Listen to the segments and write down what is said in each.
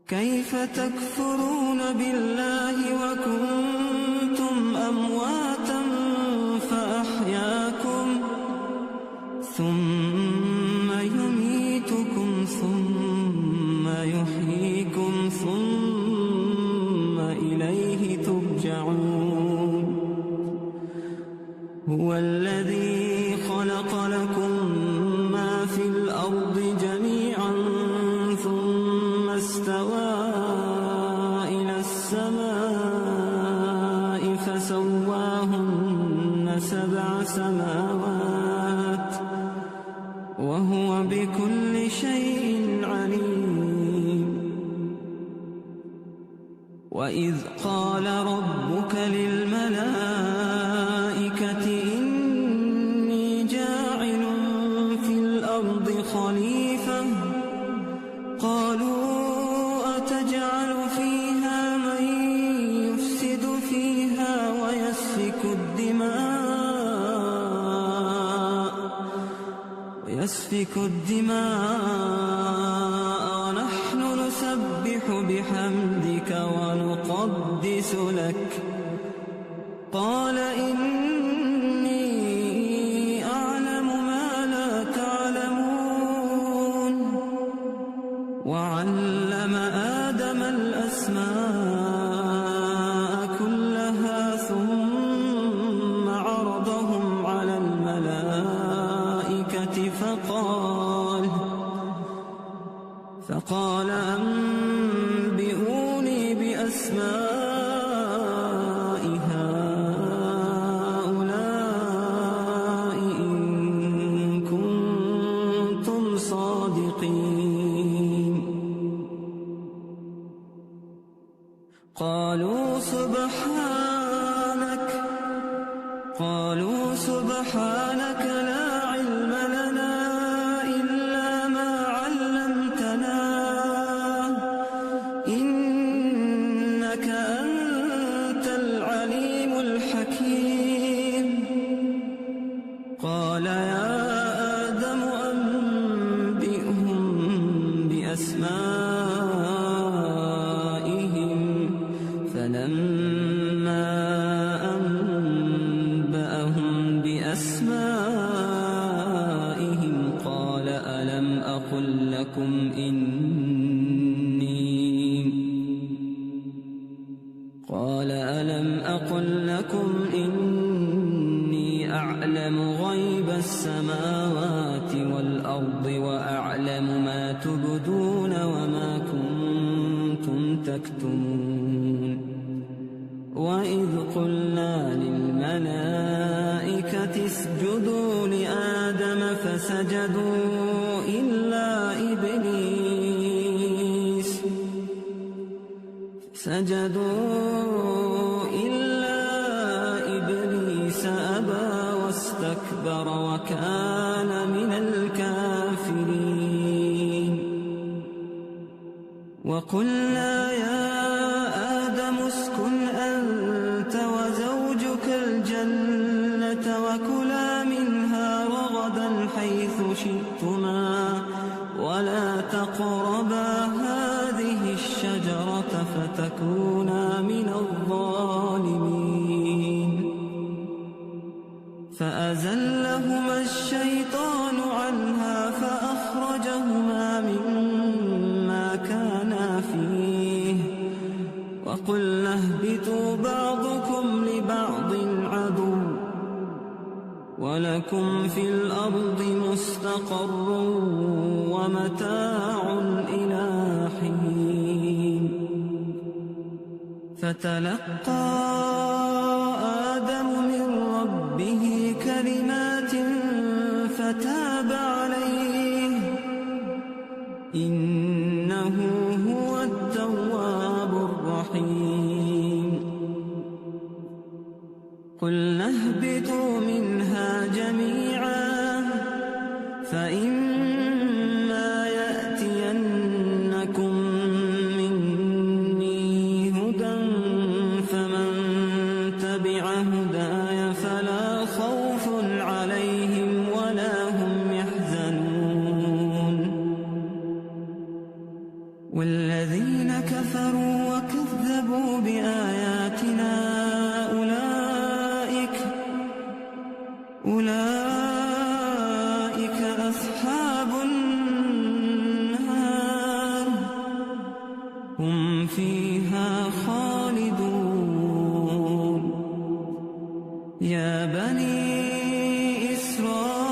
كيف تكفرون بالله وكنتم أمواتا فأحياكم ثم يميتكم ثم يحييكم ثم إليه ترجعون هو الذي خلق لكم ما في الأرض جميعا ثم استوى إلى السماء فسواهن 7 سماوات وهو بكل شيء عليم وإذ قال ربك للملائكة إني جاعل في الأرض خليفة قالوا أتجعل فيها من يفسد فيها ويسفك الدماء ونحن نسبح بحمدك ونقدس لك قال إني أعلم ما لا تعلمون وعلم آدم الأسماء كلها ثم عرضهم على الملائكة فقال أنبئوني بأسماء هؤلاء إن كنتم صادقين قالوا سبحانك لا علم لنا إلا ما علمتنا إنك أنت العليم الحكيم قال يا آدم أنبئهم بأسمائهم فلما أنبأهم بأسمائهم قال ألم أقل لكم إني أعلم غيب السماوات والأرض وأعلم ما تبدون وما كنتم تكتمون وإذ قلنا للملائكة اسجدوا لآدم فسجدوا إلا إبليس أبى واستكبر وكان من الكافرين وقلنا يا آدم اسكن أنت وزوجك الجنة وكلا منها رغدا حيث شئتما ولا تقربا هذه الشجرة فتكونا من الظالمين فأزلهما الشيطان عنها فأخرجهما مما كانا فيه وقلنا اهبطوا بعضكم لبعض عدو ولكم في الأرض مستقر ومتاع إلى حين فتلقى آدم من ربه كلمات فتاب عليه إنه هو التواب الرحيم قلنا اهبطوا منها جميعا فإما يأتينكم مني هدى فمن تبع هداي فلا خوف عليهم ولا هم يحزنون والذين كفروا وكذبوا بآياتنا أولئك أصحاب النار هم فيها خالدون. يا بني إسرائيل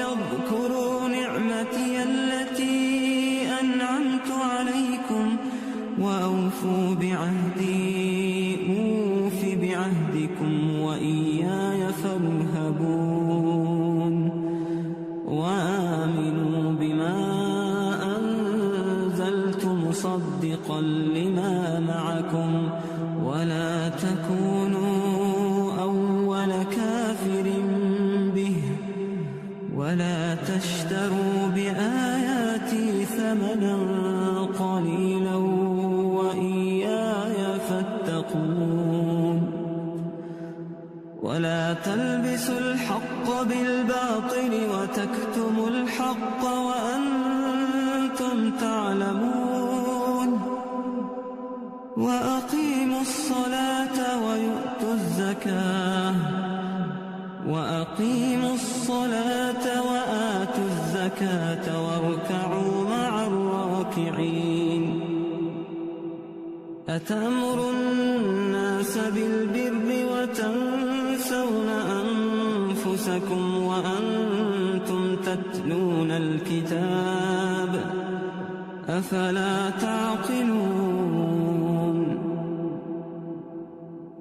اذكروا نعمتي التي أنعمت عليكم وأوفوا بعهدي أوف بعهدكم وإياي فارهبون. وآمنوا بما أنزلت مصدقا لما معكم ولا تكونوا أول كافر به ولا تشتروا بآياتي ثمنا قليلا وإياي فاتقون. ولا تلبسوا الحق بالباطل وتكتموا الحق وأنتم تعلمون. وأقيموا الصلاة وآتوا الزكاة واركعوا مع الراكعين. أتأمرون الناس بالبر وتنسون أنفسكم وأنتم تتلون الكتاب أفلا تعقلون.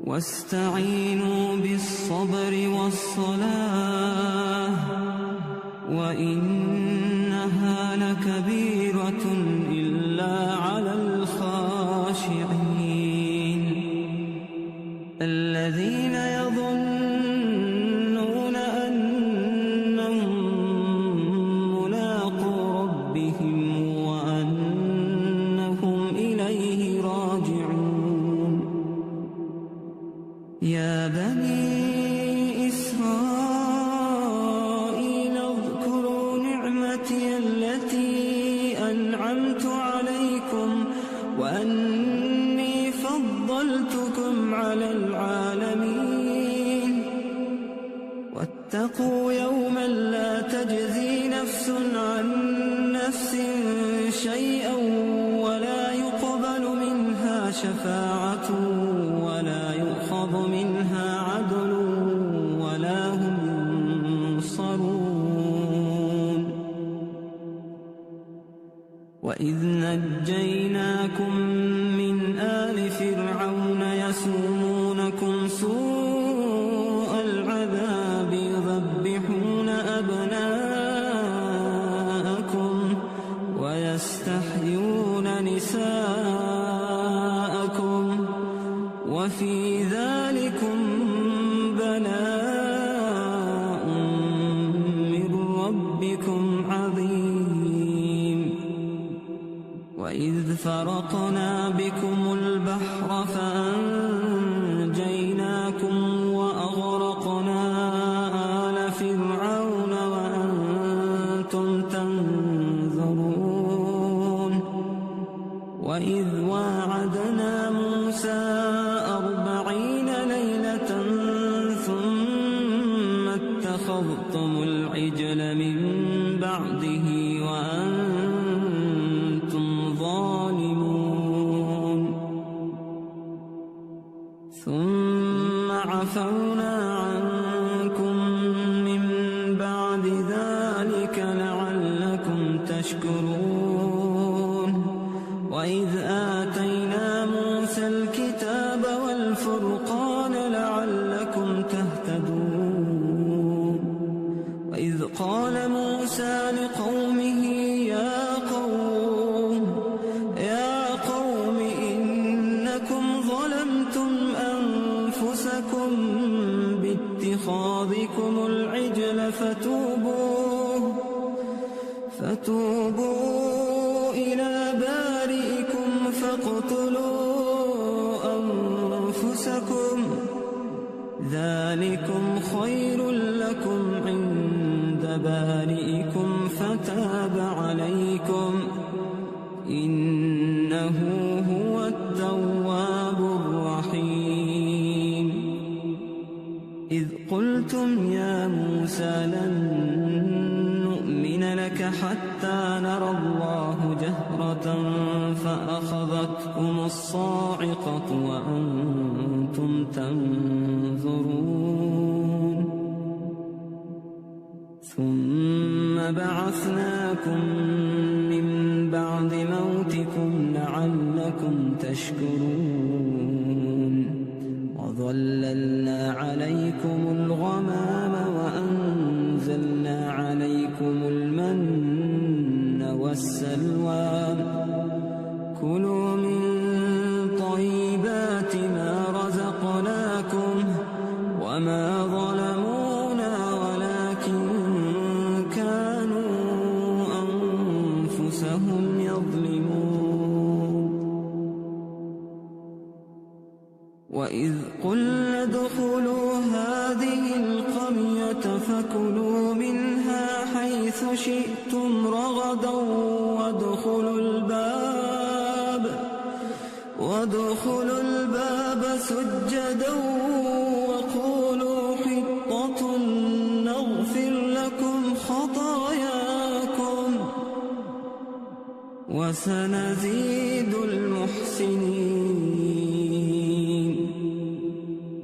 واستعينوا بالصبر والصلاة وإنها لكبيرة إلا على الخاشعين الذين يظنون أنهم ملاقو ربهم وأنهم إليه راجعون. يا بني إسرائيل اذكروا نعمتي التي أنعمت عليكم وأني فضلتكم على العالمين. واتقوا يوما لا تجزي نفس عن نفس شيئا ولا يقبل منها شفاعة ولا يؤخذ منها عدل ولا هم ينصرون. وإذ نجيناكم من آل فرعون يسومونكم سوء العذاب يذبحون أبناءكم ويستحيون نساءكم وفي ذلكم بلاء من ربكم عظيم. وإذ فرقنا بكم البحر فأنجيناكم وأغرقنا آل فرعون وأنتم تنظرون. وإذ واعدنا موسى 40 ليلة ثم اتخذتم العجل من بعده وأنتم ظالمون. ثم عفونا عنكم من بعد ذلك لعلكم تشكرون. وإذ آتينا موسى الكتاب والفرقان لعلكم تهتدون. وإذ قال موسى لقومه يا قوم إنكم ظلمتم أنفسكم باتخاذكم العجل فتوبوا إلى بارئكم فاقتلوا أنفسكم ذلكم خير لكم عند بارئكم فتاب عليكم نُرِيَنَّكَ حَتَّى نَرَى اللَّهَ جَهْرَةً فَأَخَذَتْكُمُ الصَّاعِقَةُ وَأَنْتُمْ تَنْظُرُونَ ثُمَّ بَعَثْنَاكُمْ مِنْ بَعْدِ مَوْتِكُمْ لَعَلَّكُمْ تَشْكُرُونَ وَظَلَّلْنَا عَلَيْكُمُ الْغَمَامَ وَأَنْزَلْنَا عَلَيْكُمُ الْمَنَّ وَالسَّلْوَىٰ كُلُوا مِن طَيِّبَاتِ مَا رَزَقْنَاكُمْ وَمَا ظَلَمُونَا وَلَكِن كَانُوا أَنفُسَهُمْ يَظْلِمُونَ وَإِذْ قُلْنَا ادْخُلُوا هَٰذِهِ الْقَرْيَةَ فَكُلُوا مِنْهَا حَيْثُ شِئْتُمْ رَغَدًا وَادْخُلُوا الْبَابَ سُجَّدًا وَقُولُوا حِطَّةٌ نَّغْفِرْ لَكُمْ خَطَايَاكُمْ وَسَنَزِيدُ الْمُحْسِنِينَ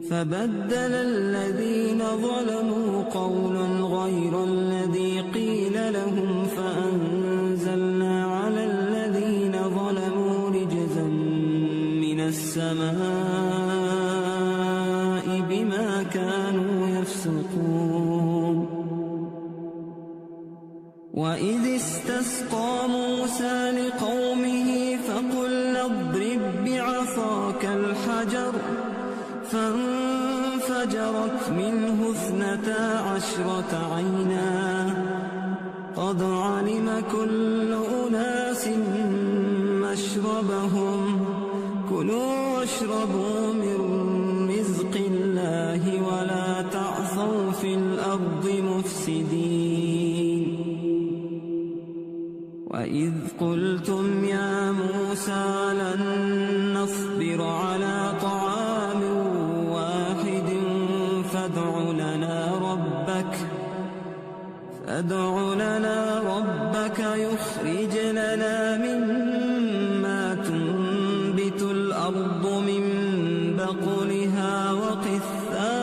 فَبَدَّلَ الَّذِينَ ظَلَمُوا قَوْلًا غَيْرَ الَّذِي قِيلَ لَهُمْ فَأَنزَلْنَا عَلَى الَّذِينَ ظَلَمُوا رِجْزًا مِّنَ السَّمَاءِ بِمَا كَانُوا يَفْسُقُونَ وَإِذِ اسْتَسْقَىٰ مُوسَىٰ لِقَوْمِهِ فَقُلْنَا اضْرِب بِّعَصَاكَ الْحَجَرَ فَانفَجَرَتْ مِنْهُ 12 عَيْنًا قَدْ عَلِمَ كُلُّ أُنَاسٍ مَّشْرَبَهُمْ كُلُوا وَاشْرَبُوا مِن رِّزْقِ اللَّهِ وَلَا تَعْثَوْا فِي الْأَرْضِ مُفْسِدِينَ وَإِذْ قُلْتُمْ يَا مُوسَىٰ لَن نَّصْبِرَ عَلَىٰ طَعَامٍ وَاحِدٍ فَادْعُ لَنَا رَبَّكَ يُخْرِجْ لَنَا مِمَّا تُنبِتُ الْأَرْضُ مِن بَقْلِهَا وَقِثَّائِهَا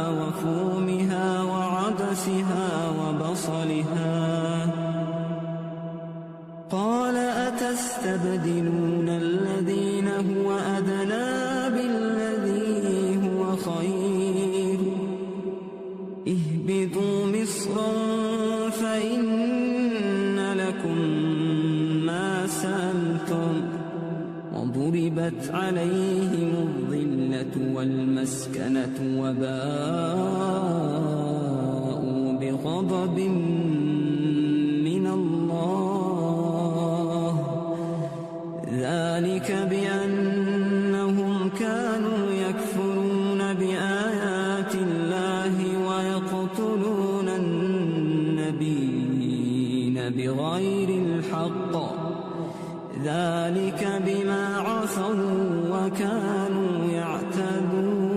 وَفُومِهَا وَعَدَسِهَا وَبَصَلِهَا قَالَ أَتَسْتَبْدِلُونَ الَّذِي هُوَ أَدْنَىٰ بِالَّذِي هُوَ خَيْرٌ اهْبِطُوا مِصْرًا فَإِنَّ لَكُم مَّا سَأَلْتُمْ وَضُرِبَتْ عَلَيْهِمُ الذِّلَّةُ وَالْمَسْكَنَةُ وَبَاءُوا بِغَضَبٍ مِّنَ اللَّهِ ذَٰلِكَ بِأَنَّهُمْ كَانُوا يَكْفُرُونَ بِآيَاتِ اللَّهِ وَيَقْتُلُونَ النَّبِيِّينَ بِغَيْرِ الْحَقِّ ذَٰلِكَ بِمَا عَصَوا وَكَانُوا يَعْتَدُونَ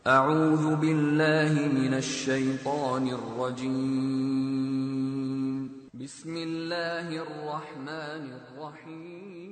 أعوذ بالله من الشيطان الرجيم بسم الله الرحمن الرحيم